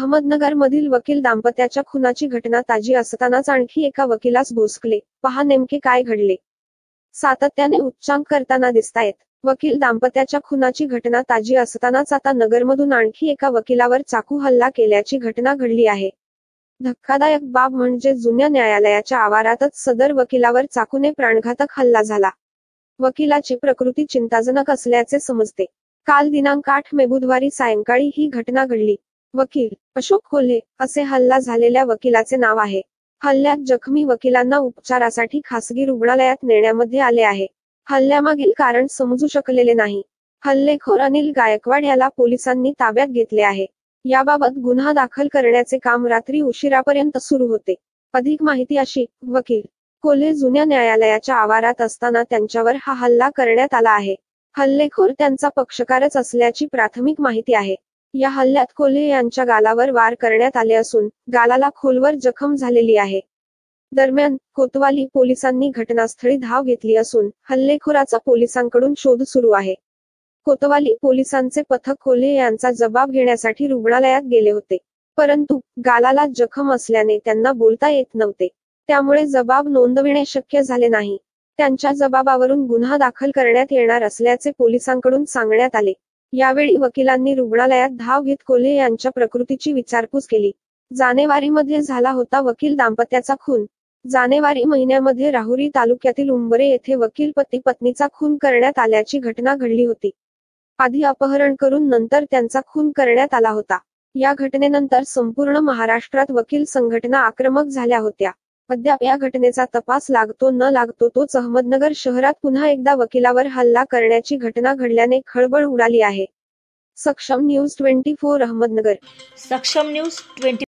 अहमदनगरमधील वकील दाम्पत्याच्या खुनाची घटना ताजी असतानाच आणखी एका वकिलास भोसकले, पहा नेमके काय घडले. सातत्याने उच्चांक करताना दिसतायत. वकील दाम्पत्याच्या खुनाची घटना ताजी असतानाच आता नगरमधून आणखी एका वकिलावर चाकू हल्ला केल्याची घटना घडली आहे. धक्कादायक बाब म्हणजे जुन्या न्यायालयाच्या आवारातच सदर वकिलावर चाकूने प्राणघातक हल्ला झाला. वकिलाची प्रकृती चिंताजनक असल्याचे समजते. काल दिनांक 8 मे बुधवारी सायंकाळी ही घटना घडली. वकील अशोक कोल्हे असे हल्ला झालेल्या वकिलाचे नाव आहे. हल्ल्यात जखमी वकिलांना उपचारासाठी खासगी रुग्णालयात नेण्यामध्ये आले आहे. हल्ल्यामागील कारण समजू शकलेले नाही. हल्लेखोर अनिल गायकवाड याला पोलिसांनी ताब्यात घेतले आहे. याबाबत गुन्हा दाखल करण्याचे काम रात्री उशिरापर्यंत सुरू होते. अधिक माहिती अशी, वकील कोल्हे जुन्या न्यायालयाच्या आवारात असताना त्यांच्यावर हा हल्ला करण्यात आला आहे. हल्लेखोर त्यांचा पक्षकारच असल्याची प्राथमिक माहिती आहे. या हल्ल्यात कोल्हे यांच्या गालावर वार करण्यात आले असून गालाला खोलवर जखम झालेली आहे. दरम्यान कोतवाली पोलिसांनी घटनास्थळी धाव घेतली असून हल्लेखोराचा पोलिसांकडून शोध सुरू आहे. कोतवाली पोलिसांचे पथक कोल्हे यांचा जबाब घेण्यासाठी रुग्णालयात गेले होते. परंतु गालाला जखम असल्याने त्यांना बोलता येत नव्हते. त्यामुळे जबाब नोंदविणे शक्य झाले नाही. त्यांच्या जबाबावरून गुन्हा दाखल करण्यात येणार असल्याचे पोलिसांकडून सांगण्यात आले. यावेळी वकिलांनी रुग्णालयात धाव घेत कोल्हे यांच्या प्रकृतीची विचारपूस केली. जानेवारीमध्ये झाला होता वकील दाम्पत्याचा खून. जानेवारी महिन्यामध्ये राहुरी तालुक्यातील उंबरे येथे वकील पती पत्नीचा खून करण्यात आल्याची घटना घडली होती. आधी अपहरण करून नंतर त्यांचा खून करण्यात आला होता. या घटनेनंतर संपूर्ण महाराष्ट्रात वकील संघटना आक्रमक झाल्या होत्या. अद्याप या घटनेचा तपास लागतो न लागतो तोच अहमदनगर शहरात पुन्हा एकदा वकिलावर हल्ला करण्याची घटना घडल्याने खळबळ उडाली आहे. सक्षम न्यूज 24 अहमदनगर. सक्षम न्यूज 24